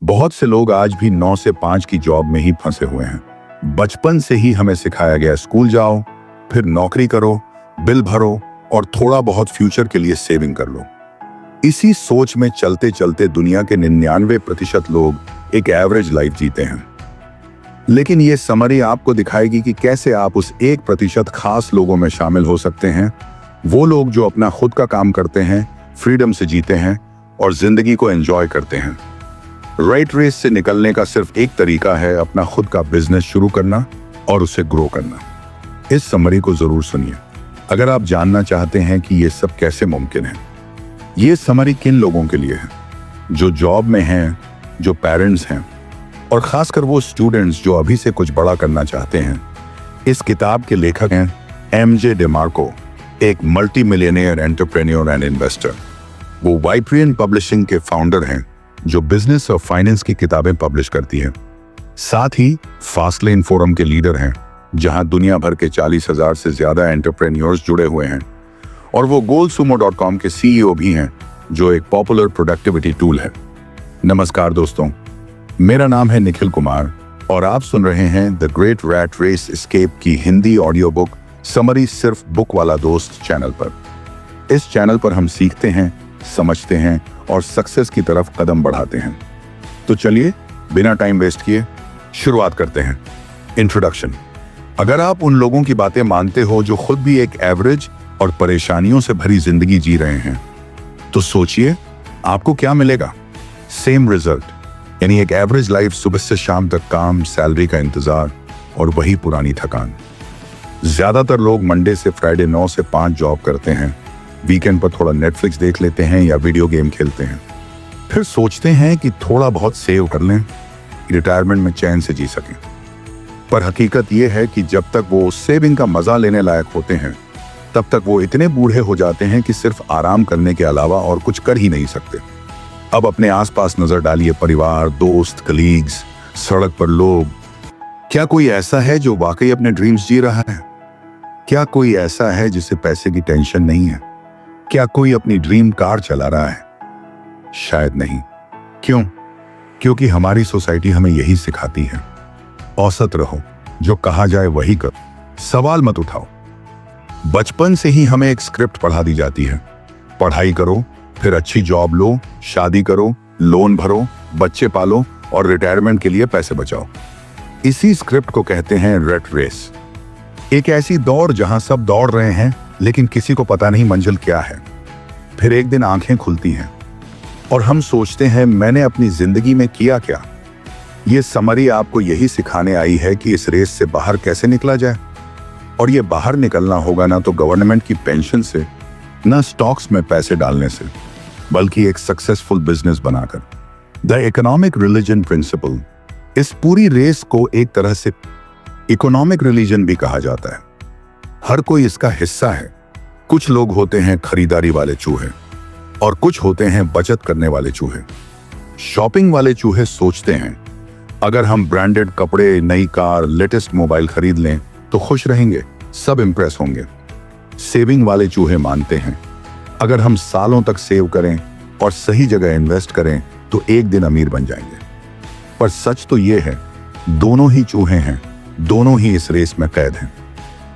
बहुत से लोग आज भी 9 से 5 की जॉब में ही फंसे हुए हैं। बचपन से ही हमें सिखाया गया स्कूल जाओ, फिर नौकरी करो, बिल भरो और थोड़ा बहुत फ्यूचर के लिए सेविंग कर लो। इसी सोच में चलते चलते दुनिया के 99% लोग एक एवरेज लाइफ जीते हैं। लेकिन ये समरी आपको दिखाएगी कि कैसे आप उस 1% खास लोगों में शामिल हो सकते हैं, वो लोग जो अपना खुद का काम करते हैं, फ्रीडम से जीते हैं और जिंदगी को एंजॉय करते हैं। राइट रेस से निकलने का सिर्फ एक तरीका है, अपना खुद का बिजनेस शुरू करना और उसे ग्रो करना। इस समरी को जरूर सुनिए अगर आप जानना चाहते हैं कि ये सब कैसे मुमकिन है। ये समरी किन लोगों के लिए है? जो जॉब में हैं, जो पेरेंट्स हैं और खासकर वो स्टूडेंट्स जो अभी से कुछ बड़ा करना चाहते हैं। इस किताब के लेखक हैं एमजे डेमार्को, एक multi millionaire entrepreneur and investor. वो वाइप्रियन पब्लिशिंग के फाउंडर हैं जो बिजनेस और फाइनेंस की किताबें पब्लिश करती है। साथ ही फास्टलेन फोरम के लीडर हैं जहां दुनिया भर के 40,000 से ज्यादा एंटरप्रेन्योर्स जुड़े हुए हैं। और वो goalsumo.com के सीईओ भी हैं जो एक पॉपुलर प्रोडक्टिविटी टूल है। नमस्कार दोस्तों, मेरा नाम है निखिल कुमार और आप सुन रहे हैं the great rat race escape की हिंदी ऑडियो बुक समरी सिर्फ बुक वाला दोस्त चैनल पर। इस चैनल पर हम सीखते हैं, समझते हैं और सक्सेस की तरफ कदम बढ़ाते हैं। तो चलिए बिना टाइम वेस्ट किए शुरुआत करते हैं। इंट्रोडक्शन। अगर आप उन लोगों की बातें मानते हो जो खुद भी एक एवरेज और परेशानियों से भरी जिंदगी जी रहे हैं, तो सोचिए आपको क्या मिलेगा। सेम रिजल्ट, यानी एक एवरेज लाइफ, सुबह से शाम तक काम, सैलरी का इंतजार और वही पुरानी थकान। ज्यादातर लोग मंडे से फ्राइडे 9 से 5 जॉब करते हैं, वीकेंड पर थोड़ा नेटफ्लिक्स देख लेते हैं या वीडियो गेम खेलते हैं, फिर सोचते हैं कि थोड़ा बहुत सेव कर लें, रिटायरमेंट में चैन से जी सकें। पर हकीकत यह है कि जब तक वो सेविंग का मजा लेने लायक होते हैं, तब तक वो इतने बूढ़े हो जाते हैं कि सिर्फ आराम करने के अलावा और कुछ कर ही नहीं सकते। अब अपने आसपास नजर डालिए, परिवार, दोस्त, कलीग्स, सड़क पर लोग। क्या कोई ऐसा है जो वाकई अपने ड्रीम्स जी रहा है? क्या कोई ऐसा है जिसे पैसे की टेंशन नहीं है? क्या कोई अपनी ड्रीम कार चला रहा है? शायद नहीं। क्यों? क्योंकि हमारी सोसाइटी हमें यही सिखाती है, औसत रहो, जो कहा जाए वही करो, सवाल मत उठाओ। बचपन से ही हमें एक स्क्रिप्ट पढ़ा दी जाती है, पढ़ाई करो, फिर अच्छी जॉब लो, शादी करो, लोन भरो, बच्चे पालो और रिटायरमेंट के लिए पैसे बचाओ। इसी स्क्रिप्ट को कहते हैं रैट रेस। एक ऐसी दौड़ जहां सब दौड़ रहे हैं लेकिन किसी को पता नहीं मंजिल क्या है। फिर एक दिन आंखें खुलती हैं और हम सोचते हैं, मैंने अपनी जिंदगी में किया क्या? ये समरी आपको यही सिखाने आई है कि इस रेस से बाहर कैसे निकला जाए। और ये बाहर निकलना होगा ना तो गवर्नमेंट की पेंशन से, ना स्टॉक्स में पैसे डालने से, बल्कि एक सक्सेसफुल बिजनेस बनाकर। The economic religion principle. इस पूरी रेस को एक तरह से इकोनॉमिक रिलीजन भी कहा जाता है। हर कोई इसका हिस्सा है। कुछ लोग होते हैं खरीदारी वाले चूहे और कुछ होते हैं बचत करने वाले चूहे। शॉपिंग वाले चूहे सोचते हैं, अगर हम ब्रांडेड कपड़े, नई कार, लेटेस्ट मोबाइल खरीद लें तो खुश रहेंगे, सब इंप्रेस होंगे। सेविंग वाले चूहे मानते हैं, अगर हम सालों तक सेव करें और सही जगह इन्वेस्ट करें तो एक दिन अमीर बन जाएंगे। पर सच तो ये है, दोनों ही चूहे हैं, दोनों ही इस रेस में कैद हैं,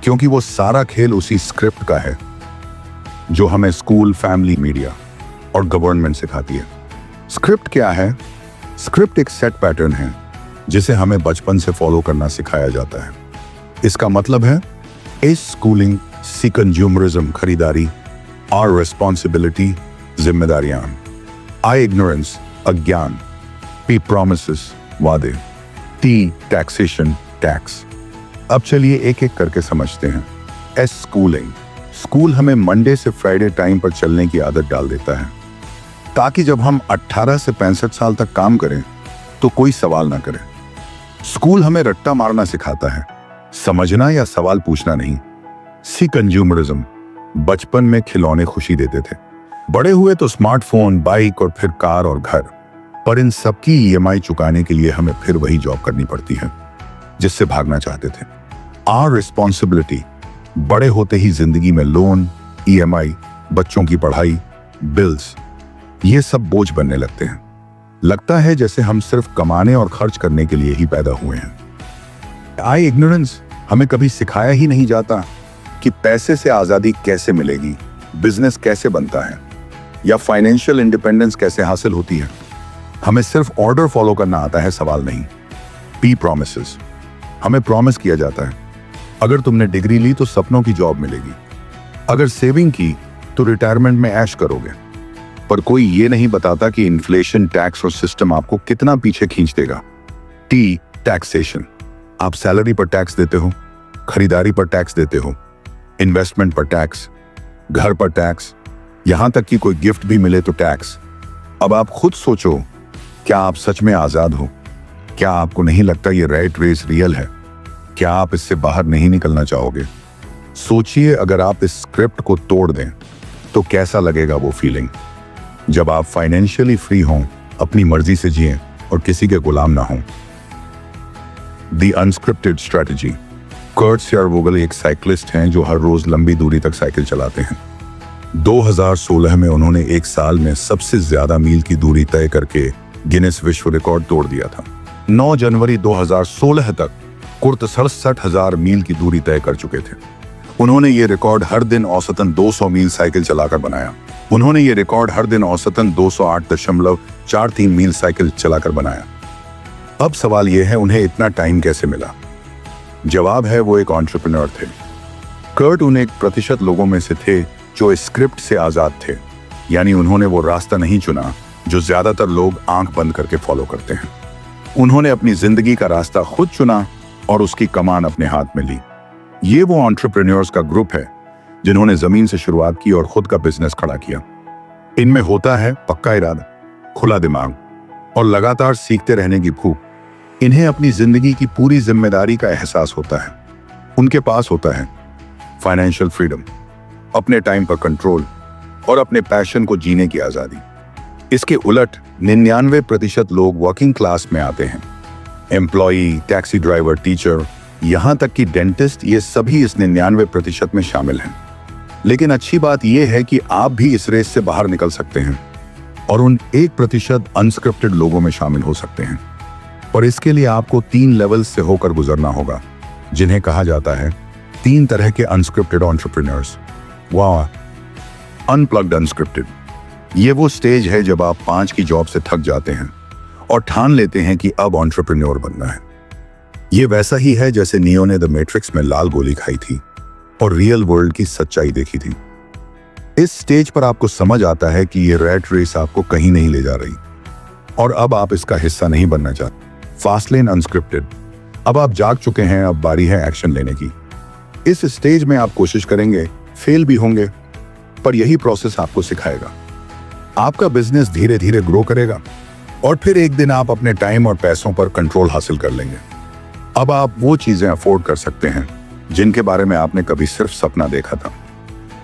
क्योंकि वो सारा खेल उसी स्क्रिप्ट का है जो हमें स्कूल, फैमिली, मीडिया और गवर्नमेंट सिखाती है। स्क्रिप्ट क्या है? स्क्रिप्ट एक सेट पैटर्न है जिसे हमें बचपन से फॉलो करना सिखाया जाता है। इसका मतलब है इस स्कूलिंग, सी कंज्यूमरिज्म, खरीदारी, आर रिस्पॉन्सिबिलिटी, जिम्मेदारियां, आई इग्नोरेंस, अज्ञान, पी प्रोमिसेस, वादे, टी टैक्सेशन, टैक्स। अब चलिए एक एक करके समझते हैं। S schooling. स्कूल हमें मंडे से फ्राइडे टाइम पर चलने की आदत डाल देता है ताकि जब हम 18 से 65 साल तक काम करें तो कोई सवाल ना करे। स्कूल हमें रट्टा मारना सिखाता है, समझना या सवाल पूछना नहीं। सी कंज्यूमरिज्म। बचपन में खिलौने खुशी देते थे, बड़े हुए तो स्मार्टफोन, बाइक और फिर कार और घर। पर इन सबकी ईएमआई चुकाने के लिए हमें फिर वही जॉब करनी पड़ती है जिससे भागना चाहते थे। Our responsibility. बड़े होते ही जिंदगी में लोन, ईएमआई, बच्चों की पढ़ाई, बिल्स, ये सब बोझ बनने लगते हैं। लगता है जैसे हम सिर्फ कमाने और खर्च करने के लिए ही पैदा हुए हैं। इग्नोरेंस, हमें कभी सिखाया ही नहीं जाता कि पैसे से आजादी कैसे मिलेगी, बिजनेस कैसे बनता है, या फाइनेंशियल इंडिपेंडेंस कैसे हासिल होती है। हमें सिर्फ ऑर्डर फॉलो करना आता है, सवाल नहीं। पी प्रॉमिसेस, हमें प्रॉमिस किया जाता है अगर तुमने डिग्री ली तो सपनों की जॉब मिलेगी, अगर सेविंग की तो रिटायरमेंट में ऐश करोगे। पर कोई ये नहीं बताता कि इन्फ्लेशन, टैक्स और सिस्टम आपको कितना पीछे खींच देगा। टी, टैक्सेशन, आप सैलरी पर टैक्स देते हो, खरीदारी पर टैक्स देते हो, इन्वेस्टमेंट पर टैक्स, घर पर टैक्स, यहां तक कि कोई गिफ्ट भी मिले तो टैक्स। अब आप खुद सोचो, क्या आप सच में आजाद हो? क्या आपको नहीं लगता ये रैट रेस रियल है? क्या आप इससे बाहर नहीं निकलना चाहोगे? सोचिए, अगर आप इस स्क्रिप्ट को तोड़ दें तो कैसा लगेगा वो फीलिंग जब आप फाइनेंशियली फ्री हों, अपनी मर्जी से जिएं और किसी के गुलाम ना हों। The unscripted strategy. कर्ट स्यारवोगल एक साइकिलिस्ट हैं जो हर रोज लंबी दूरी तक साइकिल चलाते हैं। 2016 में उन्होंने एक साल में सबसे ज्यादा मील की दूरी तय करके गिनेस विश्व रिकॉर्ड तोड़ दिया था। 9 जनवरी 2016 तक कुर्त 67,000 मील की दूरी तय कर चुके थे। उन्होंने ये रिकॉर्ड हर दिन औसतन 200 मील साइकिल चलाकर बनाया। उन्होंने ये रिकॉर्ड हर दिन औसतन 208.43 मील साइकिल चलाकर बनाया। अब सवाल यह है, उन्हें इतना टाइम कैसे मिला? जवाब है, वो एक एंटरप्रेन्योर थे। कर्ट उन 1% लोगों में से थे जो इस स्क्रिप्ट से आजाद थे, यानी उन्होंने वो रास्ता नहीं चुना जो ज्यादातर लोग आंख बंद करके फॉलो करते हैं। उन्होंने अपनी जिंदगी का रास्ता खुद चुना और उसकी कमान अपने हाथ में ली। ये वो एंटरप्रेन्योर्स का ग्रुप है जिन्होंने जमीन से शुरुआत की और खुद का बिजनेस खड़ा किया। इनमें होता है पक्का इरादा, खुला दिमाग और लगातार सीखते रहने की भूख। इन्हें अपनी जिंदगी की पूरी जिम्मेदारी का एहसास होता है। उनके पास होता है फाइनेंशियल फ्रीडम, अपने टाइम पर कंट्रोल और अपने पैशन को जीने की आजादी। इसके उलट 99% लोग वर्किंग क्लास में आते हैं। एम्प्लॉई, टैक्सी ड्राइवर, टीचर, यहां तक कि डेंटिस्ट, ये सभी इस 99% में शामिल हैं। लेकिन अच्छी बात यह है कि आप भी इस रेस से बाहर निकल सकते हैं और उन 1% अनस्क्रिप्टेड लोगों में शामिल हो सकते हैं। और इसके लिए आपको 3 लेवल्स से होकर गुजरना होगा, जिन्हें कहा जाता है 3 तरह के अनस्क्रिप्टेड एंटरप्रेन्योर्स। वाह, अनप्लग्ड अनस्क्रिप्टेड। ये वो स्टेज है जब आप 5 की जॉब से थक जाते हैं और ठान लेते हैं कि अब एंटरप्रेन्योर बनना है। ये वैसा ही है जैसे नियो ने द मैट्रिक्स में लाल गोली खाई थी और रियल वर्ल्ड की सच्चाई देखी थी। इस स्टेज पर आपको समझ आता है कि ये रैट रेस आपको कहीं नहीं ले जा रही और अब आप इसका हिस्सा नहीं बनना चाहते। Fast lane unscripted. अब आप जाग चुके हैं, अब बारी है एक्शन लेने की। इस स्टेज में आप कोशिश करेंगे, फेल भी होंगे, पर यही प्रोसेस आपको सिखाएगा। आपका बिजनेस धीरे धीरे ग्रो करेगा और फिर एक दिन आप अपने टाइम और पैसों पर कंट्रोल हासिल कर लेंगे। अब आप वो चीजें अफोर्ड कर सकते हैं जिनके बारे में आपने कभी सिर्फ सपना देखा था।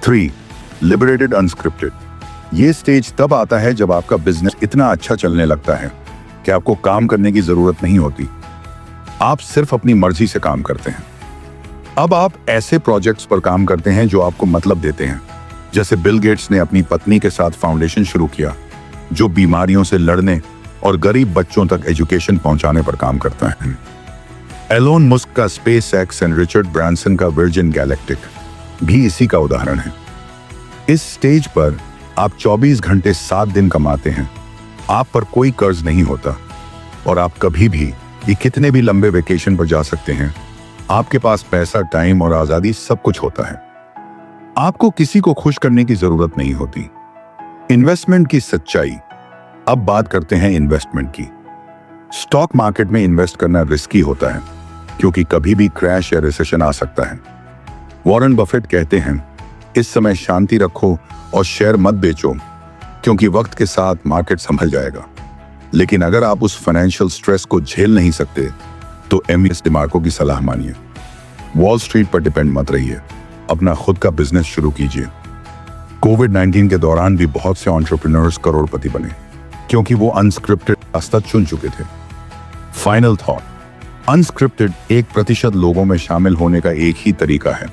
3. Liberated unscripted. ये स्टेज तब आता है जब आपका बिजनेस इतना अच्छा चलने लगता है कि आपको काम करने की जरूरत नहीं होती। आप सिर्फ अपनी मर्जी से काम करते हैं। अब आप ऐसे प्रोजेक्ट्स पर काम करते हैं जो आपको मतलब देते हैं। जैसे बिल गेट्स ने अपनी पत्नी के साथ फाउंडेशन शुरू किया जो बीमारियों से लड़ने और गरीब बच्चों तक एजुकेशन पहुंचाने पर काम करता है। एलोन मस्क का space x and Richard Branson का वर्जिन गैलेक्टिक भी इसी का उदाहरण है। इस स्टेज पर आप 24 घंटे 7 दिन कमाते हैं। आप पर कोई कर्ज नहीं होता और आप कभी भी ये कितने भी लंबे वेकेशन पर जा सकते हैं। आपके पास पैसा, टाइम और आजादी सब कुछ होता है। आपको किसी को खुश करने की जरूरत नहीं होती। इन्वेस्टमेंट की सच्चाई। अब बात करते हैं इन्वेस्टमेंट की। स्टॉक मार्केट में इन्वेस्ट करना रिस्की होता है क्योंकि कभी भी क्रैश या रिसेशन आ सकता है। वॉरेन बफेट कहते हैं, इस समय शांति रखो और शेयर मत बेचो क्योंकि वक्त के साथ मार्केट संभल जाएगा। लेकिन अगर आप उस फाइनेंशियल स्ट्रेस को झेल नहीं सकते तो एमएस डिमार्को की सलाह मानिए। वॉल स्ट्रीट पर डिपेंड मत रहिए, अपना खुद का बिजनेस शुरू कीजिए। कोविड-19 के दौरान भी बहुत से एंटरप्रेन्योर्स करोड़पति बने क्योंकि वो अनस्क्रिप्टेड रास्ता चुन चुके थे। Final thought. अनस्क्रिप्टेड 1% लोगों में शामिल होने का एक ही तरीका है,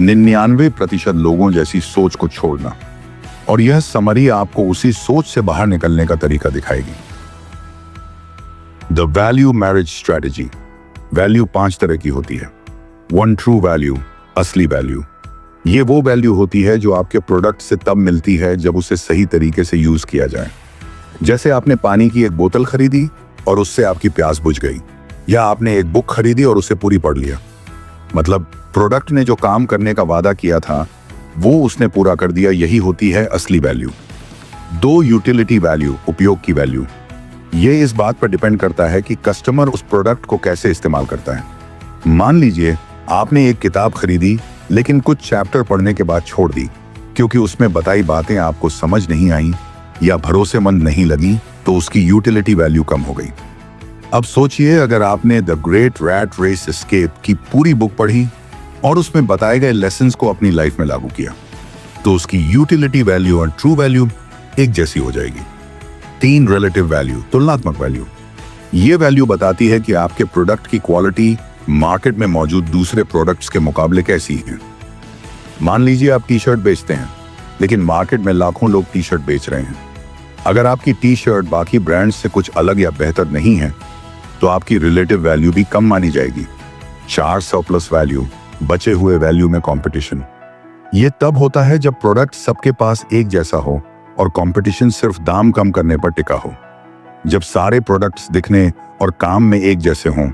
99% लोगों जैसी सोच को छोड़ना। और यह समरी आपको उसी सोच से बाहर निकलने का तरीका दिखाएगी। The value marriage strategy. Value 5 तरह की होती है। 1 ट्रू वैल्यू, असली वैल्यू। ये वो वैल्यू होती है जो आपके प्रोडक्ट से तब मिलती है जब उसे सही तरीके से यूज किया जाए। जैसे आपने पानी की एक बोतल खरीदी और उससे आपकी प्यास बुझ गई, या आपने एक बुक खरीदी और उसे पूरी पढ़ लिया। मतलब प्रोडक्ट ने जो काम करने का वादा किया था वो उसने पूरा कर दिया। यही होती है असली वैल्यू। 2 यूटिलिटी वैल्यू, उपयोग की वैल्यू। ये इस बात पर डिपेंड करता है कि कस्टमर उस प्रोडक्ट को कैसे इस्तेमाल करता है। मान लीजिए आपने एक किताब खरीदी लेकिन कुछ चैप्टर पढ़ने के बाद छोड़ दी क्योंकि उसमें बताई बातें आपको समझ नहीं आई या भरोसेमंद नहीं लगी, तो उसकी यूटिलिटी वैल्यू कम हो गई। अब सोचिए अगर आपने the great rat race escape की पूरी बुक पढ़ी और उसमें बताए गए लेसन्स को अपनी लाइफ में लागू किया, तो उसकी यूटिलिटी वैल्यू और ट्रू वैल्यू एक जैसी हो जाएगी। 3 रिलेटिव वैल्यू, तुलनात्मक वैल्यू। ये वैल्यू बताती है कि आपके प्रोडक्ट की क्वालिटी मार्केट में मौजूद दूसरे प्रोडक्ट्स के मुकाबले कैसी है। मान लीजिए आप टी शर्ट बेचते हैं लेकिन मार्केट में लाखों लोग टी शर्ट बेच रहे हैं। अगर आपकी टी शर्ट बाकी ब्रांड्स से कुछ अलग या बेहतर नहीं है तो आपकी रिलेटिव वैल्यू भी कम मानी जाएगी। 4 सरप्लस वैल्यू, बचे हुए वैल्यू में कंपटीशन। ये तब होता है जब प्रोडक्ट सबके पास एक जैसा हो और कंपटीशन सिर्फ दाम कम करने पर टिका हो। जब सारे प्रोडक्ट्स दिखने और काम में एक जैसे हों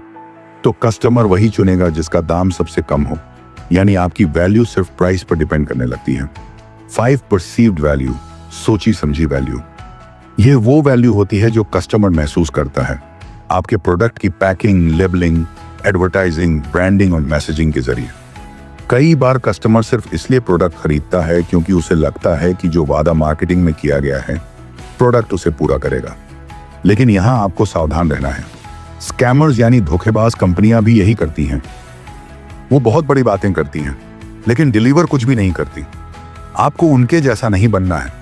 तो कस्टमर वही चुनेगा जिसका दाम सबसे कम हो। यानी आपकी वैल्यू सिर्फ प्राइस पर डिपेंड करने लगती है। 5 परसीव्ड वैल्यू, सोची समझी वैल्यू। यह वो वैल्यू होती है जो कस्टमर महसूस करता है आपके प्रोडक्ट की पैकिंग, लेबलिंग, एडवर्टाइजिंग, ब्रांडिंग और मैसेजिंग के जरिए। कई बार कस्टमर सिर्फ इसलिए प्रोडक्ट खरीदता है क्योंकि उसे लगता है कि जो वादा मार्केटिंग में किया गया है प्रोडक्ट उसे पूरा करेगा। लेकिन यहां आपको सावधान रहना है। स्कैमर्स यानी धोखेबाज कंपनियां भी यही करती हैं। वो बहुत बड़ी बातें करती हैं लेकिन डिलीवर कुछ भी नहीं करती। आपको उनके जैसा नहीं बनना है।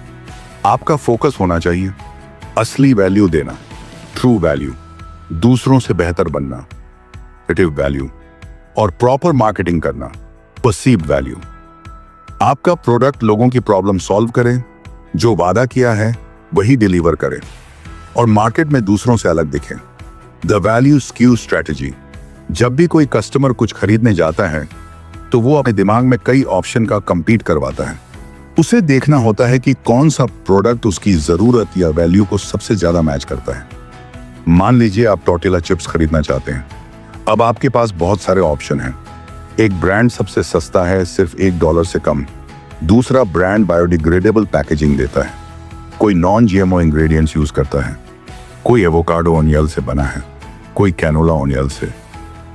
आपका फोकस होना चाहिए असली वैल्यू देना, ट्रू वैल्यू, दूसरों से बेहतर बनना, रिलेटिव वैल्यू, और प्रॉपर मार्केटिंग करना, परसीव्ड वैल्यू। आपका प्रोडक्ट लोगों की प्रॉब्लम सॉल्व करे, जो वादा किया है वही डिलीवर करे और मार्केट में दूसरों से अलग दिखे। The value skew strategy. जब भी कोई कस्टमर कुछ खरीदने जाता है तो वो अपने दिमाग में कई ऑप्शन का कंपीट करवाता है। उसे देखना होता है कि कौन सा प्रोडक्ट उसकी जरूरत या वैल्यू को सबसे ज्यादा मैच करता है। मान लीजिए आप टॉर्टिला चिप्स खरीदना चाहते हैं। अब आपके पास बहुत सारे ऑप्शन हैं। एक ब्रांड सबसे सस्ता है, सिर्फ $1 से कम। दूसरा ब्रांड बायोडिग्रेडेबल पैकेजिंग देता है। कोई नॉन जीएमओ इंग्रेडिएंट्स यूज करता है। कोई एवोकाडो ऑनियल से बना है, कोई कैनोला ऑनियल से।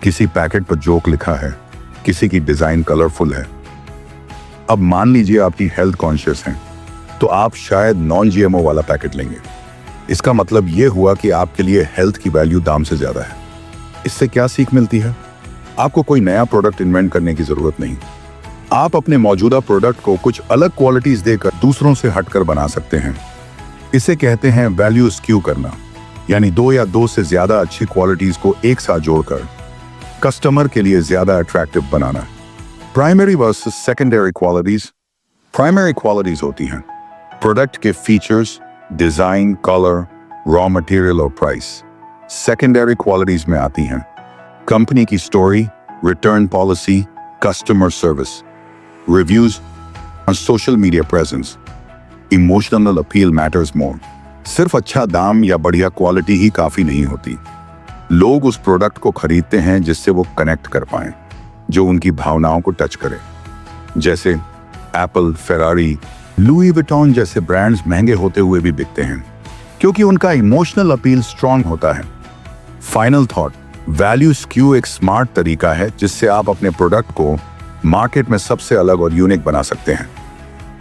किसी पैकेट पर जोक लिखा है, किसी की डिजाइन कलरफुल है। अब मान लीजिए आपकी हेल्थ कॉन्शियस हैं तो आप शायद नॉन जीएमओ वाला पैकेट लेंगे। इसका मतलब यह हुआ कि आपके लिए हेल्थ की वैल्यू दाम से ज्यादा है। इससे क्या सीख मिलती है? आपको कोई नया प्रोडक्ट इन्वेंट करने की जरूरत नहीं। आप अपने मौजूदा प्रोडक्ट को कुछ अलग क्वालिटीज देकर दूसरों से हटकर बना सकते हैं। इसे कहते हैं वैल्यू स्क्यू करना, यानी 2 या 2 से ज्यादा अच्छी क्वालिटीज को एक साथ जोड़कर कस्टमर के लिए ज्यादा अट्रैक्टिव बनाना। Primary versus secondary qualities. Primary qualities होती हैं प्रोडक्ट के features, design, colour, raw material और प्राइस। सेकेंडरी क्वालिटीज में आती हैं कंपनी की story, return policy, customer service, reviews और social media presence. Emotional appeal matters more. सिर्फ अच्छा दाम या बढ़िया क्वालिटी ही काफी नहीं होती। लोग उस प्रोडक्ट को खरीदते हैं जिससे वो कनेक्ट कर पाएं, जो उनकी भावनाओं को टच करे। जैसे एप्पल, फेरारी, लुई विटॉन जैसे ब्रांड्स महंगे होते हुए भी बिकते हैं क्योंकि उनका इमोशनल अपील स्ट्रांग होता है। फाइनल थॉट, वैल्यू स्क्यू एक स्मार्ट तरीका है जिससे आप अपने प्रोडक्ट को मार्केट में सबसे अलग और यूनिक बना सकते हैं।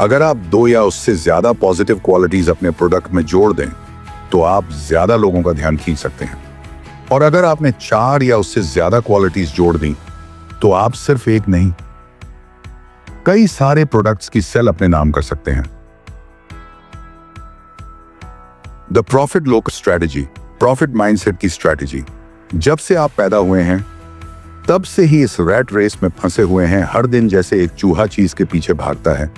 अगर आप 2 या उससे ज्यादा पॉजिटिव क्वालिटीज अपने प्रोडक्ट में जोड़ दें तो आप ज्यादा लोगों का ध्यान खींच सकते हैं। और अगर आपने 4 या उससे ज्यादा क्वालिटीज जोड़ दी तो आप सिर्फ एक नहीं, कई सारे प्रोडक्ट्स की सेल अपने नाम कर सकते हैं। The profit locus strategy, profit mindset की स्ट्रेटजी। जब से आप पैदा हुए हैं तब से ही इस रैट रेस में फंसे हुए हैं। हर दिन जैसे एक चूहा चीज के पीछे भागता है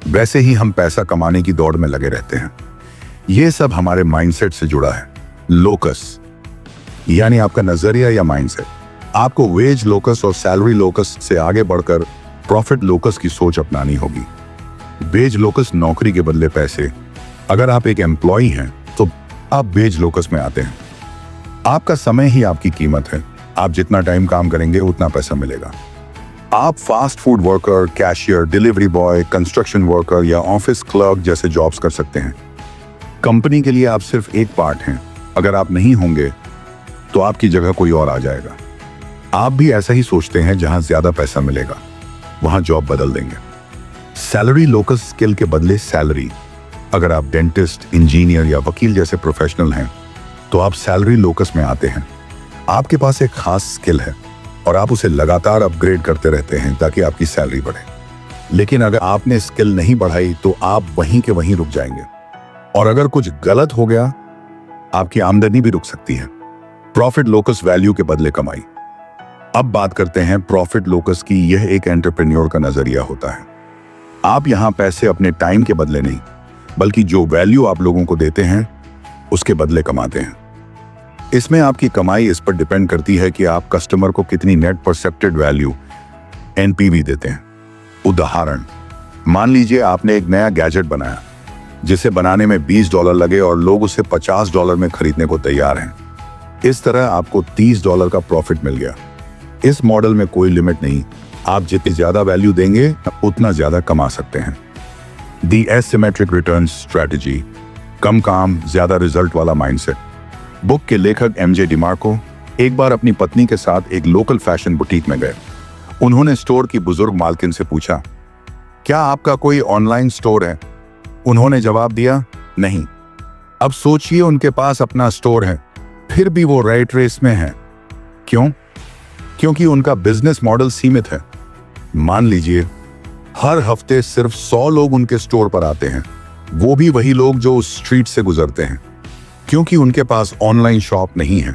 वैसे ही हम पैसा कमाने की दौड़ में लगे रहते हैं। यह सब हमारे माइंडसेट से जुड़ा है। लोकस, यानी आपका नजरिया या माइंडसेट। आपको वेज लोकस और सैलरी लोकस से आगे बढ़कर प्रॉफिट लोकस की सोच अपनानी होगी। वेज लोकस नौकरी के बदले पैसे। अगर आप एक एम्प्लॉय हैं तो आप वेज लोकस में आते हैं। आपका समय ही आपकी कीमत है। आप जितना टाइम काम करेंगे उतना पैसा मिलेगा। आप fast food worker, cashier, delivery boy, construction worker या ऑफिस क्लर्क जैसे जॉब्स कर सकते हैं। कंपनी के लिए आप सिर्फ एक पार्ट हैं। अगर आप नहीं होंगे तो आपकी जगह कोई और आ जाएगा। आप भी ऐसा ही सोचते हैं, जहां ज्यादा पैसा मिलेगा वहां जॉब बदल देंगे। सैलरी लोकस स्किल के बदले सैलरी। अगर आप डेंटिस्ट, इंजीनियर या वकील जैसे प्रोफेशनल हैं तो आप सैलरी लोकस में आते हैं। आपके पास एक खास स्किल है और आप उसे लगातार अपग्रेड करते रहते हैं ताकि आपकी सैलरी बढ़े। लेकिन अगर आपने स्किल नहीं बढ़ाई तो आप वहीं के वहीं रुक जाएंगे, और अगर कुछ गलत हो गया आपकी आमदनी भी रुक सकती है। प्रॉफिट लोकस वैल्यू के बदले कमाई। अब बात करते हैं प्रॉफिट लोकस की। यह एक एंटरप्रेन्योर का नजरिया होता है। आप यहां पैसे अपने टाइम के बदले नहीं, बल्कि जो वैल्यू आप लोगों को देते हैं उसके बदले कमाते हैं। इसमें आपकी कमाई इस पर डिपेंड करती है कि आप कस्टमर को कितनी नेट परसेप्टेड वैल्यू, एनपीवी देते हैं। उदाहरण, मान लीजिए आपने एक नया गैजेट बनाया जिसे बनाने में $20 लगे और लोग उसे $50 में खरीदने को तैयार हैं। इस तरह आपको $30 का प्रॉफिट मिल गया। इस मॉडल में कोई लिमिट नहीं, आप जितनी ज्यादा वैल्यू देंगे उतना ज्यादा कमा सकते हैं। दी एसिमेट्रिक रिटर्न स्ट्रैटेजी। कम काम ज्यादा रिजल्ट वाला माइंडसेट। बुक के लेखक एमजे डिमार्को एक बार अपनी पत्नी के साथ एक लोकल फैशन बुटीक में गए। उन्होंने स्टोर की बुजुर्ग मालकिन से पूछा, क्या आपका कोई ऑनलाइन स्टोर है? उन्होंने जवाब दिया, नहीं। अब सोचिए, उनके पास अपना स्टोर है, फिर भी वो रेट रेस में है। क्यों? क्योंकि उनका बिजनेस मॉडल सीमित है। मान लीजिए हर हफ्ते सिर्फ 100 लोग उनके स्टोर पर आते हैं, वो भी वही लोग जो उस स्ट्रीट से गुजरते हैं। क्योंकि उनके पास ऑनलाइन शॉप नहीं है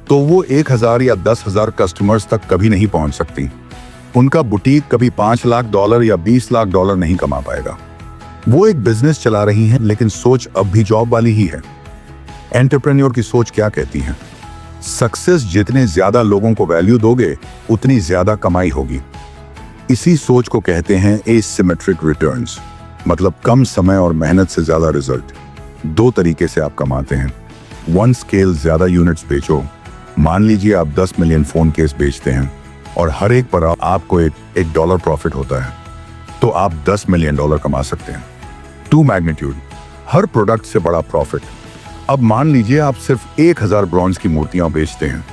तो वो 1000 या 10,000 कस्टमर्स तक कभी नहीं पहुंच सकती। उनका बुटीक कभी $5 लाख या $20 लाख नहीं कमा पाएगा। वो एक बिजनेस चला रही हैं, लेकिन सोच अब भी जॉब वाली ही है। एंटरप्रेन्योर की सोच क्या कहती है? सक्सेस जितने ज्यादा लोगों को वैल्यू दोगे उतनी ज्यादा कमाई होगी। इसी सोच को कहते हैं एसिमेट्रिक रिटर्न्स, मतलब कम समय और मेहनत से ज्यादा रिजल्ट। 2 तरीके से आप कमाते हैं। 1 स्केल, ज्यादा यूनिट्स बेचो। मान लीजिए आप 10 मिलियन फोन केस बेचते हैं और हर एक पर आपको एक $1 प्रॉफिट होता है, तो आप $10 मिलियन कमा सकते हैं। 2 मैग्नीट्यूड, हर प्रोडक्ट से बड़ा प्रॉफिट। अब मान लीजिए आप सिर्फ 1000 ब्रॉन्ज की मूर्तियां बेचते हैं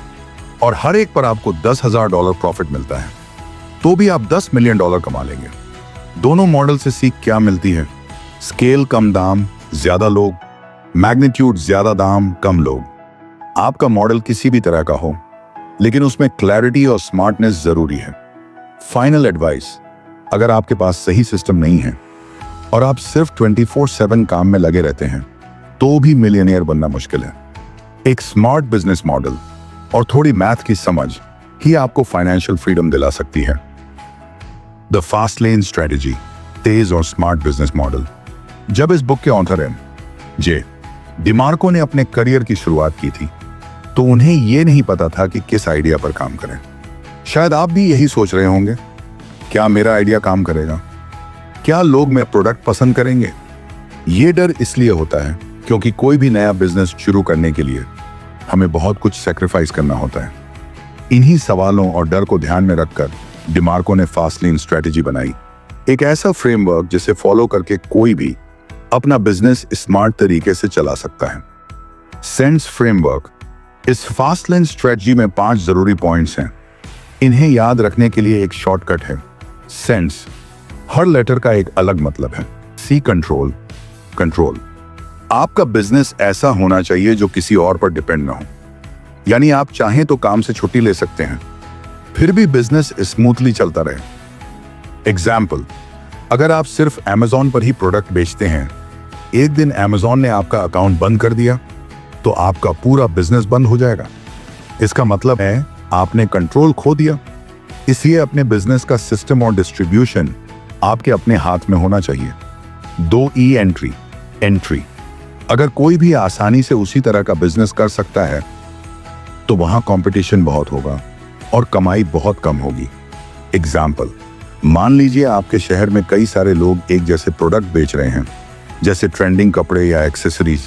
और हर एक पर आपको $10,000 प्रॉफिट मिलता है, तो भी आप $10 मिलियन कमा लेंगे। दोनों मॉडल से सीख क्या मिलती है? स्केल कम दाम ज्यादा लोग, मैग्नीट्यूड ज्यादा दाम कम लोग। आपका मॉडल किसी भी तरह का हो, लेकिन उसमें क्लैरिटी और स्मार्टनेस जरूरी है। फाइनल एडवाइस, अगर आपके पास सही सिस्टम नहीं है और आप सिर्फ 24/7 काम में लगे रहते हैं तो भी मिलियनियर बनना मुश्किल है। एक स्मार्ट बिजनेस मॉडल और थोड़ी मैथ की समझ ही आपको फाइनेंशियल फ्रीडम दिला सकती है। द फास्ट लेन स्ट्रेटेजी, तेज और स्मार्ट बिजनेस मॉडल। जब इस बुक के ऑथर हैं जे डिमार्को ने अपने करियर की शुरुआत की थी तो उन्हें यह नहीं पता था कि किस आइडिया पर काम करें। शायद आप भी यही सोच रहे होंगे, क्या मेरा आइडिया काम करेगा? क्या लोग मेरा प्रोडक्ट पसंद करेंगे? ये डर इसलिए होता है क्योंकि कोई भी नया बिजनेस शुरू करने के लिए हमें बहुत कुछ सैक्रिफाइस करना होता है। इन्हीं सवालों और डर को ध्यान में रखकर डिमार्को ने फास्ट लेन स्ट्रेटेजी बनाई, एक ऐसा फ्रेमवर्क जिसे फॉलो करके कोई भी अपना बिजनेस स्मार्ट तरीके से चला सकता है। Sense framework. इस फास्ट लेन स्ट्रेटजी में 5 जरूरी पॉइंट्स हैं। इन्हें याद रखने के लिए एक शॉर्टकट है, सेंस। हर लेटर का एक अलग मतलब है। सी, कंट्रोल। कंट्रोल, आपका बिजनेस ऐसा होना चाहिए जो किसी और पर डिपेंड ना हो। यानी आप चाहें तो काम से छुट्टी ले सकते हैं, फिर भी बिजनेस स्मूथली चलता रहे। एग्जाम्पल, अगर आप सिर्फ Amazon पर ही प्रोडक्ट बेचते हैं, एक दिन Amazon ने आपका अकाउंट बंद कर दिया तो आपका पूरा बिजनेस बंद हो जाएगा। इसका मतलब है आपने कंट्रोल खो दिया। इसलिए अपने बिजनेस का सिस्टम और डिस्ट्रीब्यूशन आपके अपने हाथ में होना चाहिए। 2 E, एंट्री। अगर कोई भी आसानी से उसी तरह का बिजनेस कर सकता है तो वहां कंपटीशन बहुत होगा और कमाई बहुत कम होगी। एग्जाम्पल, मान लीजिए आपके शहर में कई सारे लोग एक जैसे प्रोडक्ट बेच रहे हैं, जैसे ट्रेंडिंग कपड़े या एक्सेसरीज।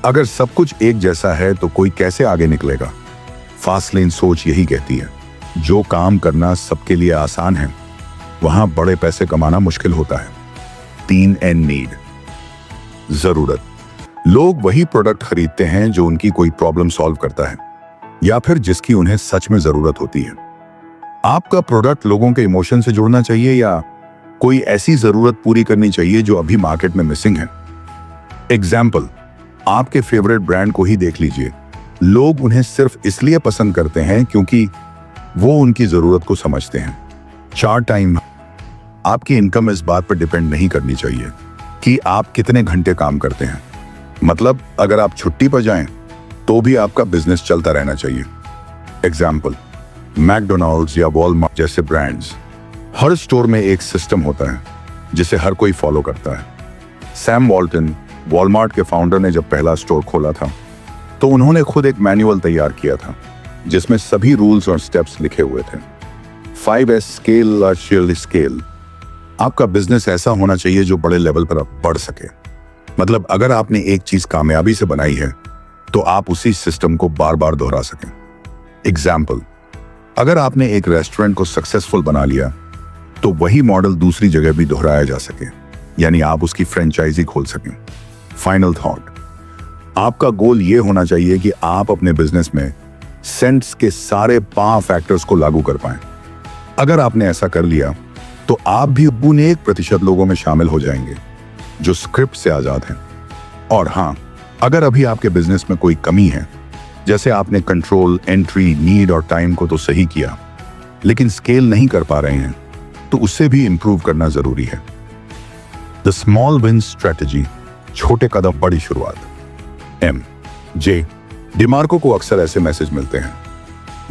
अगर सब कुछ एक जैसा है तो कोई कैसे आगे निकलेगा? फास्ट लेन सोच यही कहती है, जो काम करना सबके लिए आसान है वहां बड़े पैसे कमाना मुश्किल होता है। 3N नीड, जरूरत। लोग वही प्रोडक्ट खरीदते हैं जो उनकी कोई प्रॉब्लम सॉल्व करता है या फिर जिसकी उन्हें सच में जरूरत होती है। आपका प्रोडक्ट लोगों के इमोशन से जुड़ना चाहिए या कोई ऐसी जरूरत पूरी करनी चाहिए जो अभी मार्केट में मिसिंग है। एग्जाम्पल, आपके फेवरेट ब्रांड को ही देख लीजिए। लोग उन्हें सिर्फ इसलिए पसंद करते हैं क्योंकि वो उनकी जरूरत को समझते हैं। 4 टाइम। आपकी इनकम इस बात पर डिपेंड नहीं करनी चाहिए कि आप कितने घंटे काम करते हैं। मतलब अगर आप छुट्टी पर जाएं तो भी आपका बिजनेस चलता रहना चाहिए। एग्जाम्पल, मैकडोनाल्ड्स या वॉलमार्ट जैसे ब्रांड्स, हर स्टोर में एक सिस्टम होता है जिसे हर कोई फॉलो करता है। सैम वॉल्टन, वॉलमार्ट के फाउंडर, ने जब पहला स्टोर खोला था तो उन्होंने खुद एक मैनुअल तैयार किया था जिसमें सभी रूल्स और स्टेप्स लिखे हुए थे। 5S स्केल और शील्ड स्केल। आपका बिजनेस ऐसा होना चाहिए जो बड़े लेवल पर बढ़ सके। मतलब अगर आपने एक चीज कामयाबी से बनाई है तो आप उसी सिस्टम को बार बार दोहरा सकें। एग्जाम्पल, अगर आपने एक रेस्टोरेंट को सक्सेसफुल बना लिया तो वही मॉडल दूसरी जगह भी दोहराया जा सके, यानी आप उसकी फ्रेंचाइजी खोल सकें। फाइनल थॉट, आपका गोल यह होना चाहिए कि आप अपने बिजनेस में सेंट्स के सारे 5 फैक्टर्स को लागू कर पाएं। अगर आपने ऐसा कर लिया तो आप भी 1% लोगों में शामिल हो जाएंगे जो स्क्रिप्ट से आजाद हैं। और हां, अगर अभी आपके बिजनेस में कोई कमी है, जैसे आपने कंट्रोल, एंट्री, नीड और टाइम को तो सही किया लेकिन स्केल नहीं कर पा रहे हैं, तो उससे भी इंप्रूव करना जरूरी है। द स्मॉल विन स्ट्रेटजी, छोटे कदम बड़ी शुरुआत। जे डिमार्को को अक्सर ऐसे मैसेज मिलते हैं,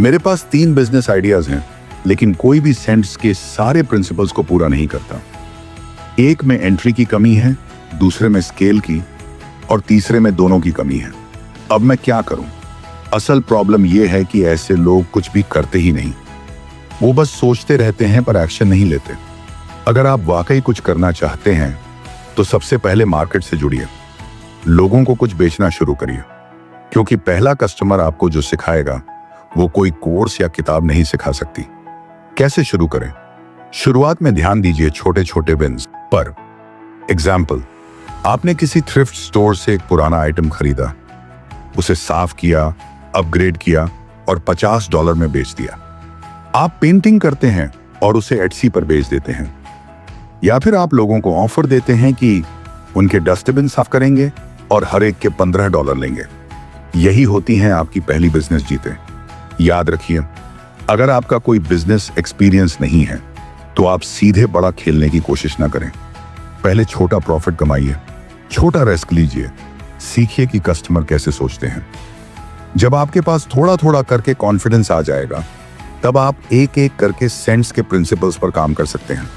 मेरे पास 3 बिजनेस आइडियाज हैं लेकिन कोई भी सेंट्स के सारे प्रिंसिपल्स को पूरा नहीं करता। एक में एंट्री की कमी है, दूसरे में स्केल की और तीसरे में दोनों की कमी है। अब मैं क्या करूं? असल प्रॉब्लम यह है कि ऐसे लोग कुछ भी करते ही नहीं, वो बस सोचते रहते हैं पर एक्शन नहीं लेते। अगर आप वाकई कुछ करना चाहते हैं तो सबसे पहले मार्केट से जुड़िए, लोगों को कुछ बेचना शुरू करिए, क्योंकि पहला कस्टमर आपको जो सिखाएगा वो कोई कोर्स या किताब नहीं सिखा सकती। कैसे शुरू करें? शुरुआत में ध्यान दीजिए छोटे छोटे विन्स पर। एग्जाम्पल, आपने किसी थ्रिफ्ट स्टोर से एक पुराना आइटम खरीदा, उसे साफ किया, अपग्रेड किया और $50 में बेच दिया। आप पेंटिंग करते हैं और उसे एटसी पर बेच देते हैं, या फिर आप लोगों को ऑफर देते हैं कि उनके डस्टबिन साफ करेंगे और हर एक के $15 लेंगे। यही होती हैं आपकी पहली बिजनेस जीतें। याद रखिए, अगर आपका कोई बिजनेस एक्सपीरियंस नहीं है तो आप सीधे बड़ा खेलने की कोशिश ना करें। पहले छोटा प्रॉफिट कमाइए, छोटा रिस्क लीजिए, सीखिए कि कस्टमर कैसे सोचते हैं। जब आपके पास थोड़ा थोड़ा करके कॉन्फिडेंस आ जाएगा, तब आप एक एक करके सेंट्स के प्रिंसिपल्स पर काम कर सकते हैं।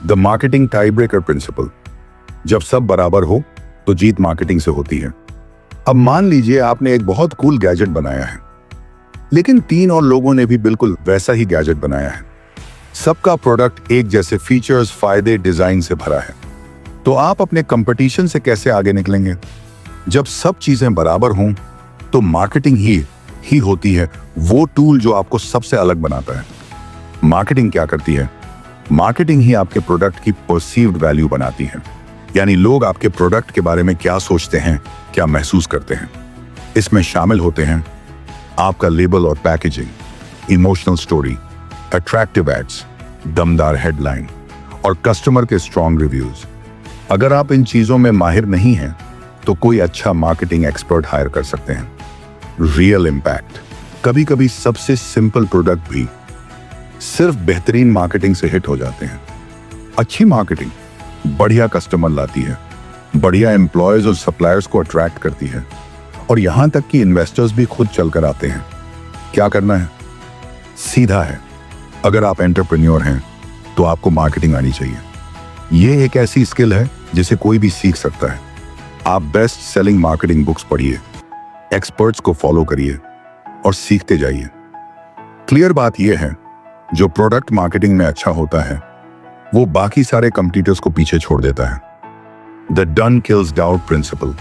The marketing tie breaker principle, जब सब बराबर हो तो जीत मार्केटिंग से होती है। अब मान लीजिए आपने एक बहुत कूल गैजेट बनाया है, लेकिन 3 और लोगों ने भी बिल्कुल वैसा ही गैजेट बनाया है। सबका प्रोडक्ट एक जैसे फीचर्स, फायदे, डिजाइन से भरा है, तो आप अपने कंपटीशन से कैसे आगे निकलेंगे? जब सब चीजें बराबर हों तो मार्केटिंग ही होती है वो टूल जो आपको सबसे अलग बनाता है। मार्केटिंग क्या करती है? मार्केटिंग ही आपके प्रोडक्ट की परसीव्ड वैल्यू बनाती है, यानी लोग आपके प्रोडक्ट के बारे में क्या सोचते हैं, क्या महसूस करते हैं। इसमें शामिल होते हैं आपका लेबल और packaging, emotional story, attractive ads, दमदार हेडलाइन और कस्टमर के स्ट्रॉन्ग रिव्यूज। अगर आप इन चीजों में माहिर नहीं हैं तो कोई अच्छा मार्केटिंग एक्सपर्ट हायर कर सकते हैं। रियल इम्पैक्ट, कभी कभी सबसे सिंपल प्रोडक्ट भी सिर्फ बेहतरीन मार्केटिंग से हिट हो जाते हैं। अच्छी मार्केटिंग बढ़िया कस्टमर लाती है, बढ़िया एम्प्लॉयज और सप्लायर्स को अट्रैक्ट करती है, और यहां तक कि इन्वेस्टर्स भी खुद चलकर आते हैं। क्या करना है? सीधा है, अगर आप एंटरप्रेन्योर हैं तो आपको मार्केटिंग आनी चाहिए। यह एक ऐसी स्किल है जिसे कोई भी सीख सकता है। आप बेस्ट सेलिंग मार्केटिंग बुक्स पढ़िए, एक्सपर्ट्स को फॉलो करिए और सीखते जाइए। क्लियर बात यह है, जो प्रोडक्ट मार्केटिंग में अच्छा होता है वो बाकी सारे कंपटीटर्स को पीछे छोड़ देता है। The done kills doubt principle.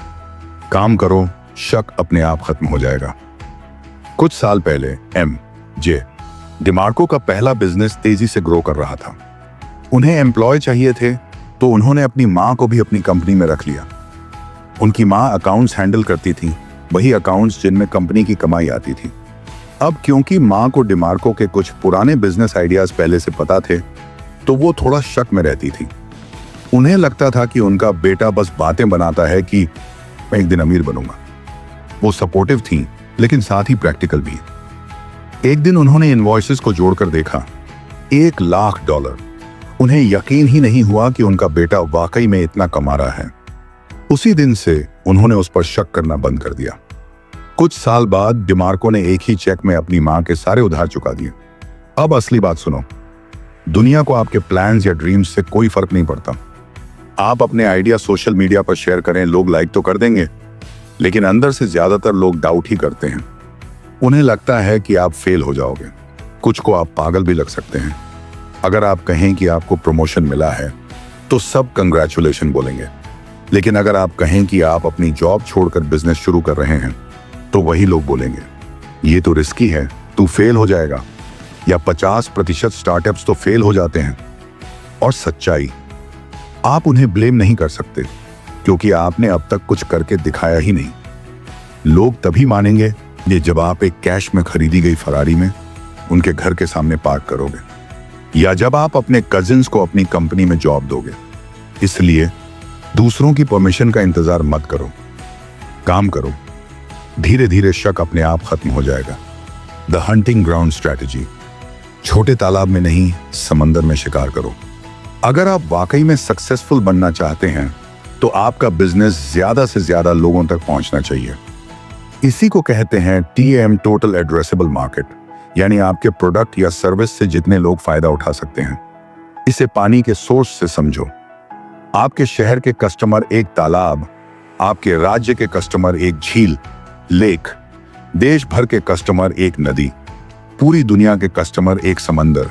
काम करो, शक अपने आप खत्म हो जाएगा। कुछ साल पहले M.J. डिमार्को का पहला बिजनेस तेजी से ग्रो कर रहा था। उन्हें एम्प्लॉय चाहिए थे, तो उन्होंने अपनी माँ को भी अपनी कंपनी में रख लिया। उनकी माँ अकाउंट्स हैंडल करती थी, वही अकाउंट्स जिनमें कंपनी की कमाई आती थी। अब क्योंकि माँ को डिमार्को के कुछ पुराने बिजनेस आइडियाज पहले से पता थे, तो वो थोड़ा शक में रहती थी। उन्हें लगता था कि उनका बेटा बस बातें बनाता है कि मैं एक दिन अमीर बनूंगा। वो सपोर्टिव थी, लेकिन साथ ही प्रैक्टिकल भी। एक दिन उन्होंने इनवॉइसेस को जोड़कर देखा, $1,00,000। उन्हें यकीन ही नहीं हुआ कि उनका बेटा वाकई में इतना कमा रहा है। उसी दिन से उन्होंने उस पर शक करना बंद कर दिया। कुछ साल बाद डिमार्को ने एक ही चेक में अपनी मां के सारे उधार चुका दिए। अब असली बात सुनो, दुनिया को आपके प्लान्स या ड्रीम्स से कोई फर्क नहीं पड़ता। आप अपने आइडिया सोशल मीडिया पर शेयर करें, लोग लाइक तो कर देंगे, लेकिन अंदर से ज्यादातर लोग डाउट ही करते हैं। उन्हें लगता है कि आप फेल हो जाओगे। कुछ को आप पागल भी लग सकते हैं। अगर आप कहें कि आपको प्रमोशन मिला है तो सब कंग्रेचुलेशन बोलेंगे, लेकिन अगर आप कहें कि आप अपनी जॉब छोड़कर बिजनेस शुरू कर रहे हैं तो वही लोग बोलेंगे, ये तो रिस्की है, तू फेल हो जाएगा। या 50% स्टार्टअप्स तो फेल हो जाते हैं। और सच्चाई, आप उन्हें ब्लेम नहीं कर सकते, क्योंकि आपने अब तक कुछ करके दिखाया ही नहीं। लोग तभी मानेंगे ये जब आप एक कैश में खरीदी गई फरारी में उनके घर के सामने पार्क करोगे, या जब आप अपने कजिन्स को अपनी कंपनी में जॉब दोगे। इसलिए दूसरों की परमिशन का इंतजार मत करो, काम करो। धीरे धीरे शक अपने आप खत्म हो जाएगा। The hunting ground strategy. छोटे तालाब में नहीं, समंदर में शिकार करो। अगर आप वाकई में सक्सेसफुल बनना चाहते हैं तो आपका बिजनेस ज्यादा से ज्यादा लोगों तक पहुंचना चाहिए। इसी को कहते हैं TAM, टोटल एड्रेसेबल मार्केट, यानी आपके प्रोडक्ट या सर्विस से जितने लोग फायदा उठा सकते हैं। इसे पानी के सोर्स से समझो। आपके शहर के कस्टमर एक तालाब, आपके राज्य के कस्टमर एक झील, लेक, देश भर के कस्टमर एक नदी, पूरी दुनिया के कस्टमर एक समंदर।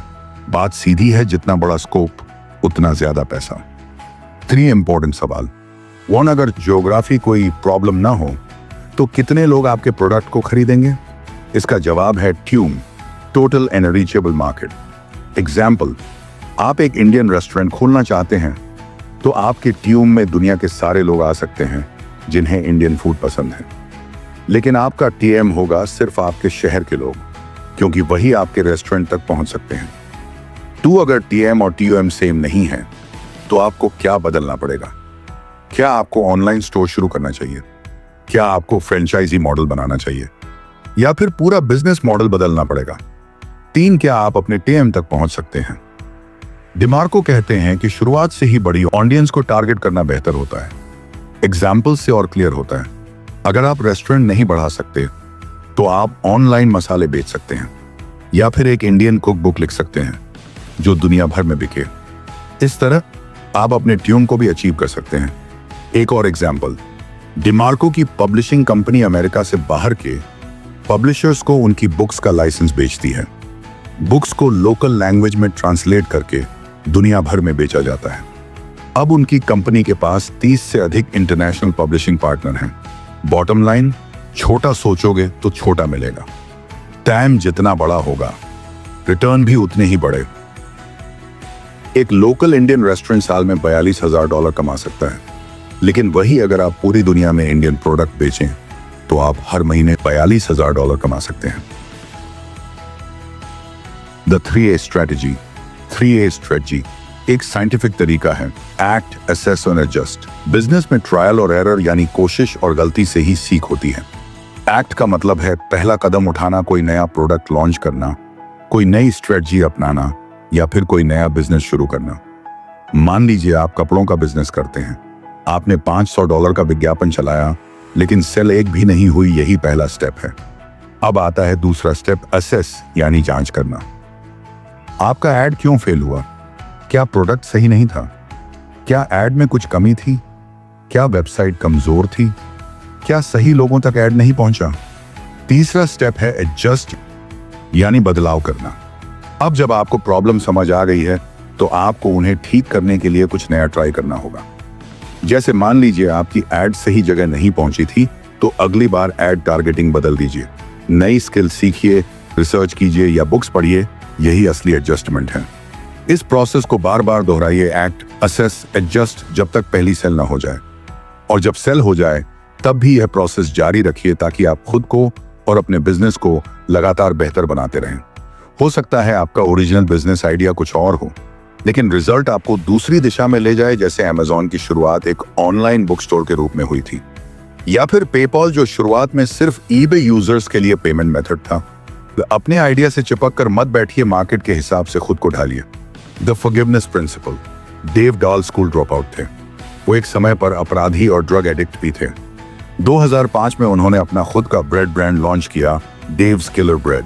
बात सीधी है, जितना बड़ा स्कोप उतना ज्यादा पैसा। 3 इंपॉर्टेंट सवाल। 1, अगर ज्योग्राफी कोई प्रॉब्लम ना हो तो कितने लोग आपके प्रोडक्ट को खरीदेंगे? इसका जवाब है TAM, total and reachable market. Example, आप एक इंडियन रेस्टोरेंट खोलना चाहते हैं तो आपके ट्यूम में दुनिया के सारे लोग आ सकते हैं जिन्हें इंडियन फूड पसंद है। लेकिन आपका TAM होगा सिर्फ आपके शहर के लोग, क्योंकि वही आपके रेस्टोरेंट तक पहुंच सकते हैं। 2, अगर TAM और TOM सेम नहीं है तो आपको क्या बदलना पड़ेगा? क्या आपको ऑनलाइन स्टोर शुरू करना चाहिए? क्या आपको फ्रेंचाइजी मॉडल बनाना चाहिए, या फिर पूरा बिजनेस मॉडल बदलना पड़ेगा? 3, क्या आप अपने TAM तक पहुंच सकते हैं? डिमार्को कहते हैं कि शुरुआत से ही बड़ी ऑडियंस को टारगेट करना बेहतर होता है। एग्जाम्पल से और क्लियर होता है। अगर आप रेस्टोरेंट नहीं बढ़ा सकते तो आप ऑनलाइन मसाले बेच सकते हैं, या फिर एक इंडियन कुक बुक लिख सकते हैं जो दुनिया भर में बिके। इस तरह आप अपने ट्यूम को भी अचीव कर सकते हैं। एक और एग्जाम्पल, डिमार्को की पब्लिशिंग कंपनी अमेरिका से बाहर के पब्लिशर्स को उनकी बुक्स का लाइसेंस बेचती है। बुक्स को लोकल लैंग्वेज में ट्रांसलेट करके दुनिया भर में बेचा जाता है। अब उनकी कंपनी के पास 30 से अधिक इंटरनेशनल पब्लिशिंग पार्टनर हैं। बॉटम लाइन, छोटा सोचोगे तो छोटा मिलेगा। टाइम जितना बड़ा होगा, रिटर्न भी उतने ही बड़े। एक लोकल इंडियन रेस्टोरेंट साल में $42,000 कमा सकता है, लेकिन वही अगर आप पूरी दुनिया में इंडियन प्रोडक्ट बेचें तो आप हर महीने $42,000 कमा सकते हैं। The 3A strategy. 3A strategy एक साइंटिफिक तरीका है। एक्ट, असेस और एडजस्ट। बिजनेस में ट्रायल और एरर यानी कोशिश और गलती से ही सीख होती है। एक्ट का मतलब है पहला कदम उठाना, कोई नया प्रोडक्ट लॉन्च करना, कोई नई स्ट्रेटजी अपनाना, या फिर कोई नया बिजनेस शुरू करना। मान लीजिए आप कपड़ों का बिजनेस करते हैं। आपने $500 का विज्ञापन चलाया, लेकिन सेल एक भी नहीं हुई। यही पहला स्टेप है। अब आता है दूसरा स्टेप, असेस यानी जांच करना। आपका ऐड क्यों फेल हुआ? क्या प्रोडक्ट सही नहीं था? क्या ऐड में कुछ कमी थी? क्या वेबसाइट कमजोर थी? क्या सही लोगों तक ऐड नहीं पहुंचा? तीसरा स्टेप है एडजस्ट, यानी बदलाव करना। अब जब आपको प्रॉब्लम समझ आ गई है तो आपको उन्हें ठीक करने के लिए कुछ नया ट्राई करना होगा। जैसे मान लीजिए आपकी एड सही जगह नहीं पहुंची थी, तो अगली बार एड टारगेटिंग बदल दीजिए, नई स्किल सीखिए, रिसर्च कीजिए या बुक्स पढ़िए। यही असली एडजस्टमेंट है। इस प्रोसेस को बार बार दोहराइए, एक्ट, असेस, एडजस्ट, जब तक पहली सेल ना हो जाए। और जब सेल हो जाए तब भी यह प्रोसेस जारी रखिए ताकि आप खुद को और अपने बिजनेस को लगातार बेहतर बनाते रहें। हो सकता है आपका ओरिजिनल बिजनेस आइडिया कुछ और हो, लेकिन रिजल्ट आपको दूसरी दिशा में ले जाए, जैसे अमेज़न की शुरुआत एक ऑनलाइन बुक स्टोर के रूप में हुई थी, या फिर पेपॉल जो शुरुआत में सिर्फ ईबे यूजर्स के लिए पेमेंट मेथड था। अपने आइडिया से चिपक कर मत बैठिए, मार्केट के हिसाब से खुद को ढालिए। The forgiveness principle. Dave Dahl school drop out थे। वो एक समय पर अपराधी और ड्रग एडिक्ट भी थे। 2005 में उन्होंने अपना खुद का ब्रेड ब्रांड लॉन्च किया, डेव्स किलर ब्रेड।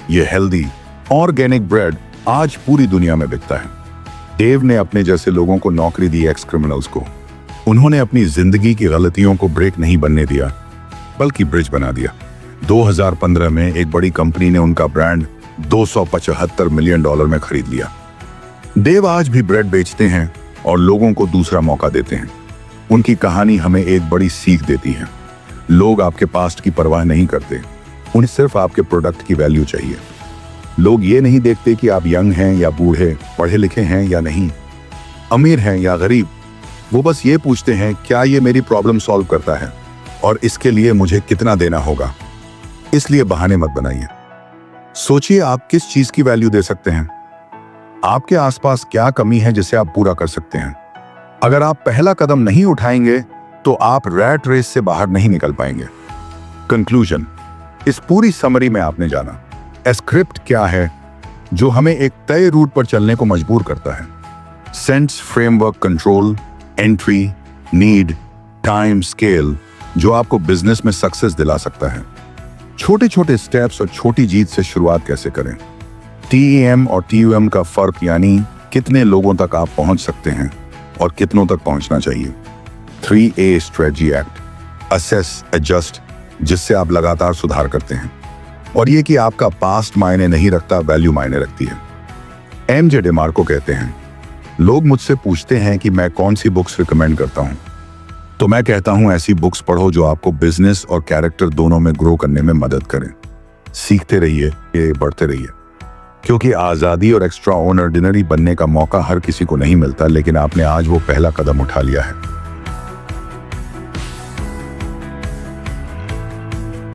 ये हेल्दी ऑर्गेनिक ब्रेड आज पूरी दुनिया में बिकता है। डेव ने अपने जैसे लोगों को नौकरी दी, एक्स क्रिमिनल्स को। उन्होंने अपनी जिंदगी की गलतियों को ब्रेक नहीं बनने दिया, बल्कि ब्रिज बना दिया। 2015 में एक बड़ी कंपनी ने उनका ब्रांड $275 मिलियन में खरीद लिया। डेव आज भी ब्रेड बेचते हैं और लोगों को दूसरा मौका देते हैं। उनकी कहानी हमें एक बड़ी सीख देती है। लोग आपके पास्ट की परवाह नहीं करते, उन्हें सिर्फ आपके प्रोडक्ट की वैल्यू चाहिए। लोग ये नहीं देखते कि आप यंग हैं या बूढ़े, पढ़े लिखे हैं या नहीं, अमीर हैं या गरीब। वो बस ये पूछते हैं, क्या ये मेरी प्रॉब्लम सॉल्व करता है और इसके लिए मुझे कितना देना होगा। इसलिए बहाने मत बनाइए। सोचिए आप किस चीज की वैल्यू दे सकते हैं। आपके आसपास क्या कमी है जिसे आप पूरा कर सकते हैं। अगर आप पहला कदम नहीं उठाएंगे तो आप रैट रेस से बाहर नहीं निकल पाएंगे। कंक्लूजन। इस पूरी समरी में आपने जाना स्क्रिप्ट क्या है जो हमें एक तय रूट पर चलने को मजबूर करता है। Sense, framework, control, entry, need, time, scale, जो आपको बिजनेस में सक्सेस दिला सकता है। छोटे छोटे स्टेप्स और छोटी जीत से शुरुआत कैसे करें। TEM और TUM का फर्क, यानी कितने लोगों तक आप पहुंच सकते हैं और कितनों तक पहुंचना चाहिए। 3A strategy act, assess, adjust, जिससे आप लगातार सुधार करते हैं। और ये कि आपका पास्ट मायने नहीं रखता, वैल्यू मायने रखती है। MJ डिमार्को कहते हैं, लोग मुझसे पूछते हैं कि मैं कौन सी बुक्स रिकमेंड करता हूं, तो मैं कहता हूं ऐसी बुक्स पढ़ो जो आपको बिजनेस और कैरेक्टर दोनों में ग्रो करने में मदद करें। सीखते रहिए, ये बढ़ते रहिए, क्योंकि आज़ादी और एक्स्ट्रा ऑर्डिनरी बनने का मौका हर किसी को नहीं मिलता, लेकिन आपने आज वो पहला कदम उठा लिया है।